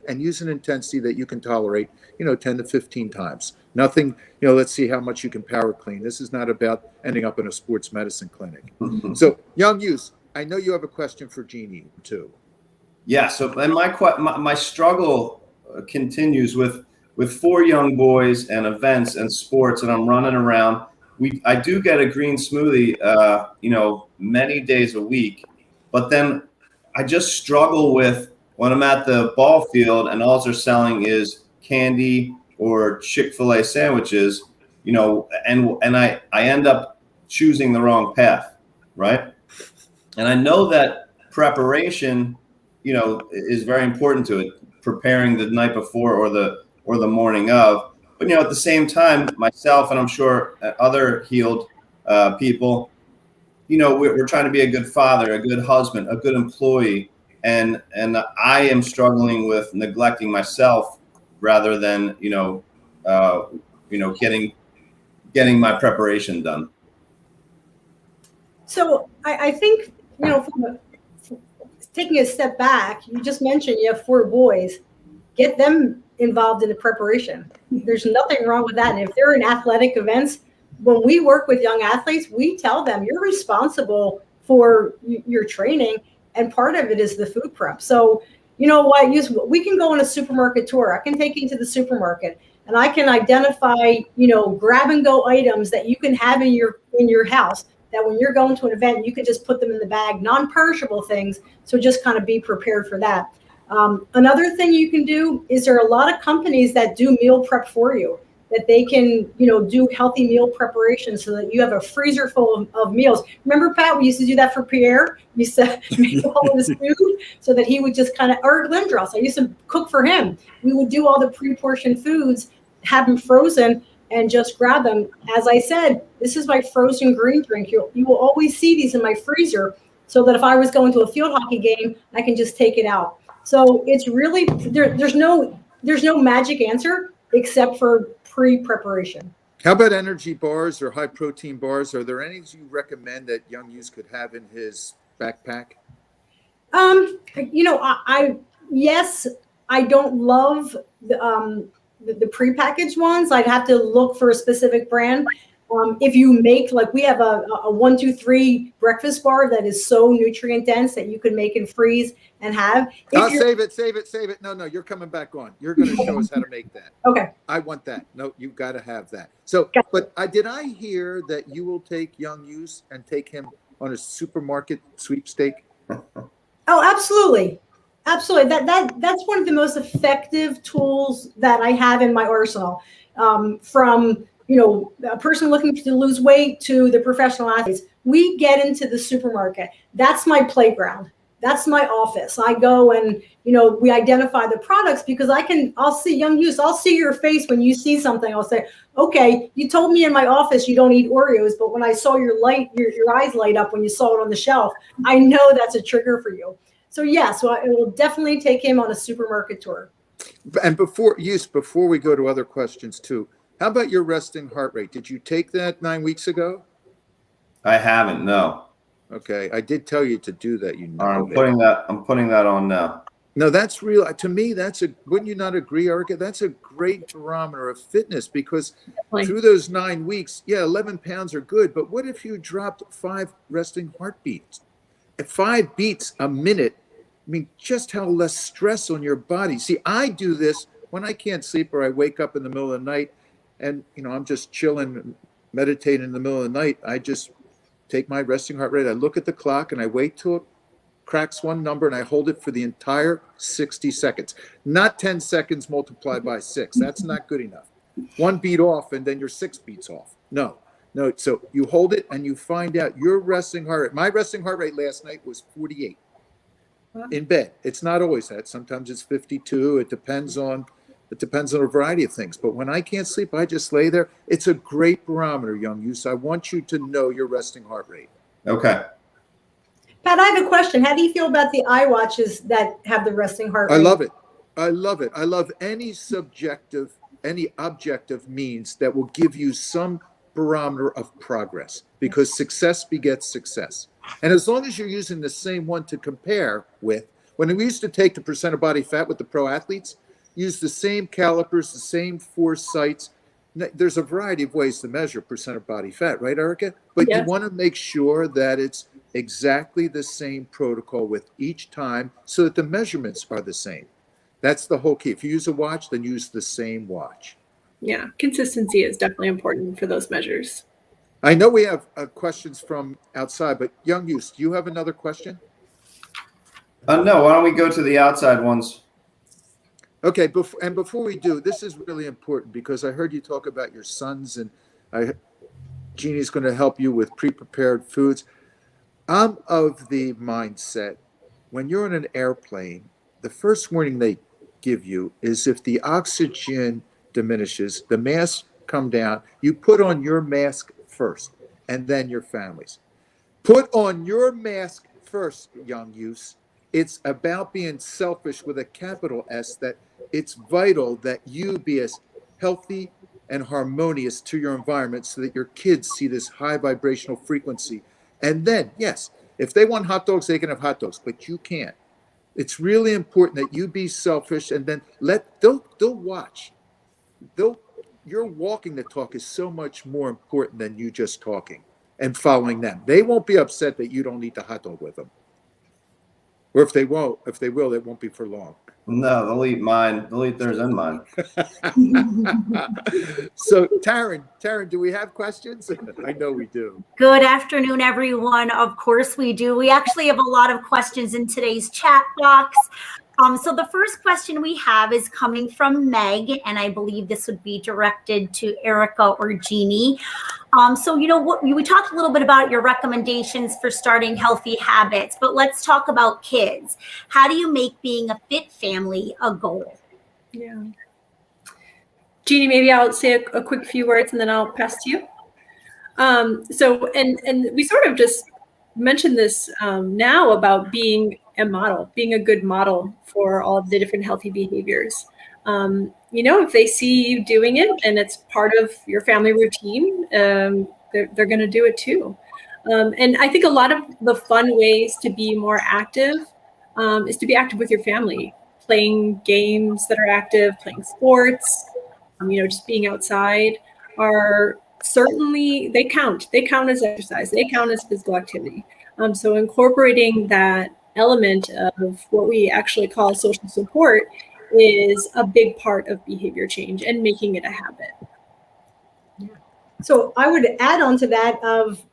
and use an intensity that you can tolerate, 10 to 15 times. Nothing, let's see how much you can power clean. This is not about ending up in a sports medicine clinic. So, Young Use, I know you have a question for Jeanie too. Yeah. So, and my struggle continues with 4 young boys and events and sports, and I'm running around. I do get a green smoothie, many days a week, but then I just struggle with when I'm at the ball field and all they're selling is candy or Chick-fil-A sandwiches, and I end up choosing the wrong path, right? And I know that preparation, is very important to it, preparing the night before or the morning of. But, at the same time, myself and I'm sure other healed people, we're trying to be a good father, a good husband, a good employee. And I am struggling with neglecting myself rather than, getting my preparation done. So I think, from taking a step back, you just mentioned you have 4 boys. Get them involved in the preparation. There's nothing wrong with that. And if they're in athletic events, when we work with young athletes, we tell them you're responsible for your training, and part of it is the food prep. So, we can go on a supermarket tour. I can take you to the supermarket, and I can identify, grab and go items that you can have in your house, that when you're going to an event, you can just put them in the bag, non-perishable things. So just kind of be prepared for that. Another thing you can do is there are a lot of companies that do meal prep for you, that they can, do healthy meal preparation so that you have a freezer full of meals. Remember, Pat, we used to do that for Pierre. We used to make all of his food so that he would just or Lindros, I used to cook for him. We would do all the pre-portioned foods, have them frozen, and just grab them. As I said, this is my frozen green drink. You will always see these in my freezer, so that if I was going to a field hockey game, I can just take it out. So it's really, there's no magic answer except for pre-preparation. How about energy bars or high protein bars? Are there any you recommend that Young Use could have in his backpack? Yes, I don't love the prepackaged ones. I'd have to look for a specific brand. If you make, like we have a 1, 2, 3 breakfast bar that is so nutrient dense that you can make and freeze and have. I'll save it. No, you're coming back on. You're going to show us how to make that. Okay. I want that. No, you've got to have that. So, but did I hear that you will take young Use and take him on a supermarket sweepstake? Oh, absolutely. Absolutely. That's one of the most effective tools that I have in my arsenal. From, a person looking to lose weight to the professional athletes, we get into the supermarket. That's my playground. That's my office. I go and, we identify the products because I'll see young Use. I'll see your face when you see something. I'll say, okay, you told me in my office you don't eat Oreos, but when I saw your eyes light up when you saw it on the shelf, I know that's a trigger for you. So I will definitely take him on a supermarket tour. And before we go to other questions too, how about your resting heart rate? Did you take that 9 weeks ago? I haven't, no. Okay, I did tell you to do that. I'm putting that on now. No, that's real. To me, wouldn't you not agree, Erica? That's a great barometer of fitness because through those 9 weeks, 11 pounds are good. But what if you dropped 5 resting heartbeats? At 5 beats a minute, I mean, just how less stress on your body. See, I do this when I can't sleep or I wake up in the middle of the night and, I'm just chilling, meditating in the middle of the night. I just take my resting heart rate. I look at the clock and I wait till it cracks one number and I hold it for the entire 60 seconds. Not 10 seconds multiplied by 6. That's not good enough. 1 beat off and then you're 6 beats off. No. So you hold it and you find out your resting heart rate. My resting heart rate last night was 48 in bed. It's not always that. Sometimes it's 52. It depends on a variety of things. But when I can't sleep, I just lay there. It's a great barometer, young Use. I want you to know your resting heart rate. Okay. Pat, I have a question. How do you feel about the iWatches that have the resting heart rate? I love it. I love any objective means that will give you some barometer of progress because success begets success. And as long as you're using the same one to compare with, when we used to take the percent of body fat with the pro athletes, use the same calipers, the same 4 sites. There's a variety of ways to measure percent of body fat, right, Erica? But you want to make sure that it's exactly the same protocol with each time so that the measurements are the same. That's the whole key. If you use a watch, then use the same watch. Yeah, consistency is definitely important for those measures. I know we have questions from outside, but young Use, do you have another question? No, why don't we go to the outside ones? Okay, before we do, this is really important because I heard you talk about your sons and Jeannie's going to help you with pre-prepared foods. I'm of the mindset when you're on an airplane, the first warning they give you is if the oxygen diminishes, the masks come down, you put on your mask first and then your family's. Put on your mask first, young Use. It's about being selfish with a capital S, that it's vital that you be as healthy and harmonious to your environment so that your kids see this high vibrational frequency. And then, yes, if they want hot dogs, they can have hot dogs, but you can't. It's really important that you be selfish and then they'll watch. Your walking the talk is so much more important than you just talking and following them. They won't be upset that you don't eat the hot dog with them. Or if they will, it won't be for long. No, they'll eat mine. They'll eat theirs and mine. So, Taryn, do we have questions? I know we do. Good afternoon, everyone. Of course we do. We actually have a lot of questions in today's chat box. So the first question we have is coming from Meg, and I believe this would be directed to Erica or Jeannie. So, we talked a little bit about your recommendations for starting healthy habits, but let's talk about kids. How do you make being a fit family a goal? Yeah. Jeannie, maybe I'll say a quick few words and then I'll pass to you. So we sort of just mentioned this now about being a good model for all of the different healthy behaviors. If they see you doing it and it's part of your family routine, they're going to do it too. And I think a lot of the fun ways to be more active is to be active with your family, playing games that are active, playing sports, just being outside are certainly they count. They count as exercise. They count as physical activity. So incorporating that element of what we actually call social support is a big part of behavior change and making it a habit. So I would add on to that of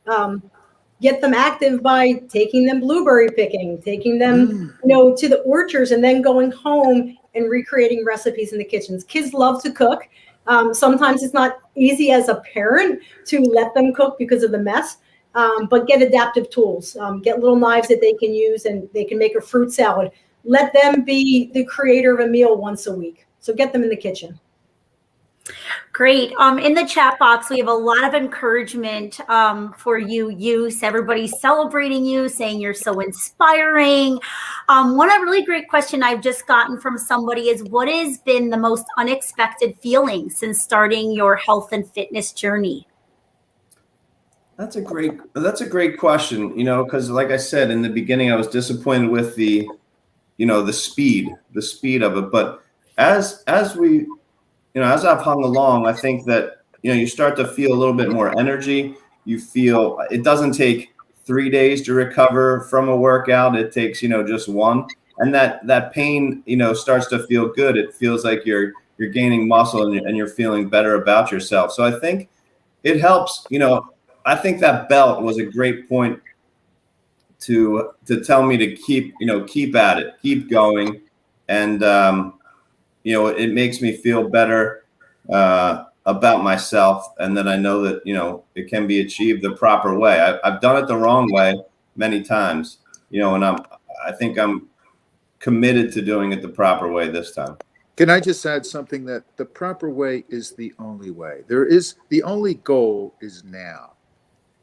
get them active by taking them blueberry picking, taking them, to the orchards, and then going home and recreating recipes in the kitchens. Kids love to cook. Sometimes it's not easy as a parent to let them cook because of the mess, but get adaptive tools, get little knives that they can use, and they can make a fruit salad. Let them be the creator of a meal once a week. So get them in the kitchen. Great. In the chat box, we have a lot of encouragement for you, Use. Everybody's celebrating you, saying you're so inspiring. One really great question I've just gotten from somebody is, what has been the most unexpected feeling since starting your health and fitness journey? That's a great question, because like I said, in the beginning, I was disappointed with the speed of it. But as we as I've hung along, I think that, you start to feel a little bit more energy. You feel it doesn't take 3 days to recover from a workout. It takes, just one. And that pain, starts to feel good. It feels like you're gaining muscle and you're feeling better about yourself. So I think it helps. I think that belt was a great point to tell me to keep at it, keep going. And, it makes me feel better about myself, and then I know that it can be achieved the proper way. I've done it the wrong way many times, and I think I'm committed to doing it the proper way this time. Can I just add something, that the proper way is the only way? The only goal is now,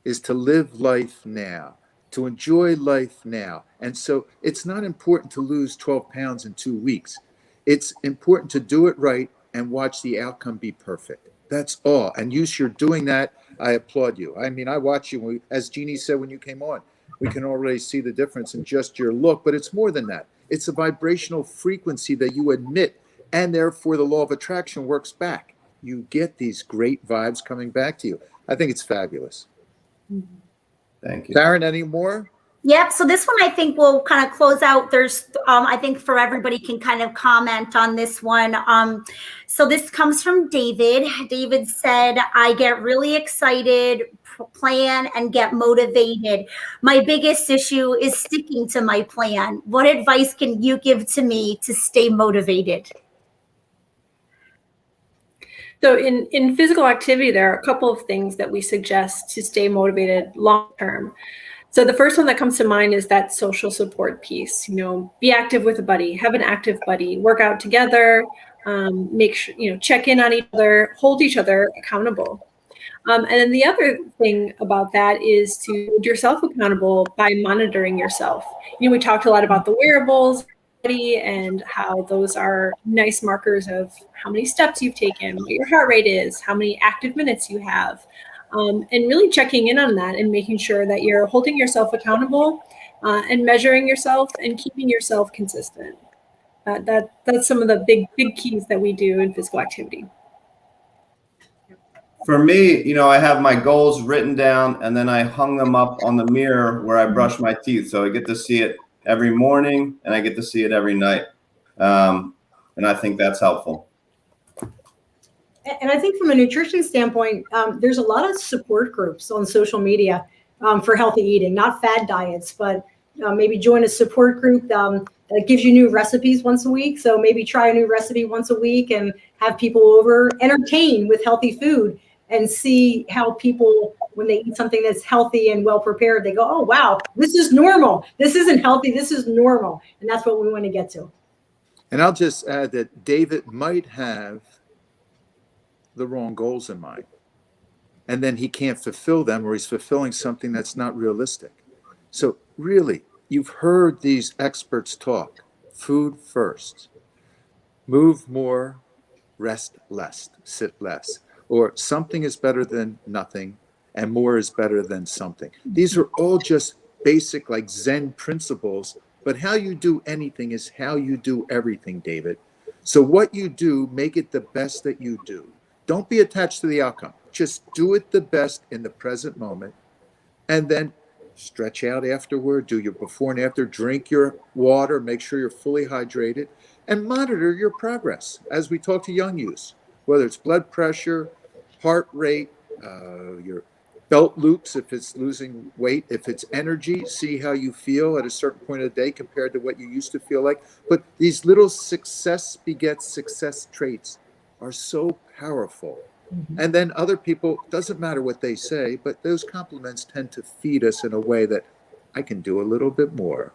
is to live life now, to enjoy life now. And so it's not important to lose 12 pounds in 2 weeks. It's important to do it right and watch the outcome be perfect. That's all. And you're doing that. I applaud you. I mean, I watch you. As Jeanie said when you came on, we can already see the difference in just your look, but it's more than that. It's a vibrational frequency that you emit, and therefore the law of attraction works back. You get these great vibes coming back to you. I think it's fabulous. Thank you. Karen, any more? Yep. So this one, I think we'll kind of close out. There's, I think for everybody can kind of comment on this one. So this comes from David. David said, I get really excited, plan, and get motivated. My biggest issue is sticking to my plan. What advice can you give to me to stay motivated? So in physical activity, there are a couple of things that we suggest to stay motivated long term. So the first one that comes to mind is that social support piece. Be active with a buddy, have an active buddy, work out together, make sure, check in on each other, hold each other accountable. And then the other thing about that is to hold yourself accountable by monitoring yourself. We talked a lot about the wearables and how those are nice markers of how many steps you've taken, what your heart rate is, how many active minutes you have. And really checking in on that and making sure that you're holding yourself accountable and measuring yourself and keeping yourself consistent. That's some of the big keys that we do in physical activity. For me, I have my goals written down, and then I hung them up on the mirror where I brush my teeth. So I get to see it every morning, and I get to see it every night. And I think that's helpful. And I think from a nutrition standpoint, there's a lot of support groups on social media for healthy eating, not fad diets, but maybe join a support group that gives you new recipes once a week. So maybe try a new recipe once a week and have people over, entertain with healthy food, and see how people, when they eat something that's healthy and well prepared, they go, oh, wow, this is normal. This isn't healthy. This is normal. And that's what we want to get to. And I'll just add that David might have the wrong goals in mind, and then he can't fulfill them, or he's fulfilling something that's not realistic. So really, you've heard these experts talk. Food first, move more, rest less, sit less, or something is better than nothing and more is better than something. These are all just basic, like Zen principles, but how you do anything is how you do everything, David. So what you do, make it the best that you do. Don't be attached to the outcome. Just do it the best in the present moment. And then stretch out afterward, do your before and after, drink your water, make sure you're fully hydrated, and monitor your progress as we talk to young youth, whether it's blood pressure, heart rate, your belt loops, if it's losing weight, if it's energy, see how you feel at a certain point of the day compared to what you used to feel like. But these little success begets success traits are so powerful. And then other people, doesn't matter what they say, but those compliments tend to feed us in a way that I can do a little bit more.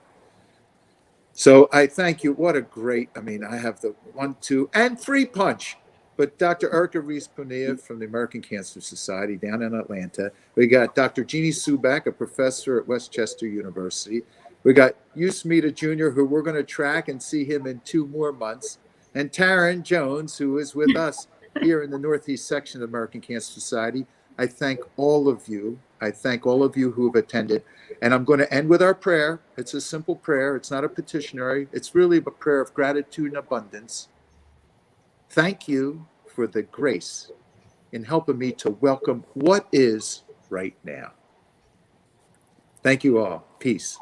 So I thank you. What a great, I have the 1, 2, and 3 punch. But Dr. Erika Rees-Punia from the American Cancer Society down in Atlanta. We got Dr. Jeanie Subach, a professor at Westchester University. We got Euse Mita Jr., who we're going to track and see him in 2 more months. And Taryn Jones, who is with us here in the Northeast section of the American Cancer Society. I thank all of you. I thank all of you who have attended. And I'm going to end with our prayer. It's a simple prayer. It's not a petitionary. It's really a prayer of gratitude and abundance. Thank you for the grace in helping me to welcome what is right now. Thank you all. Peace.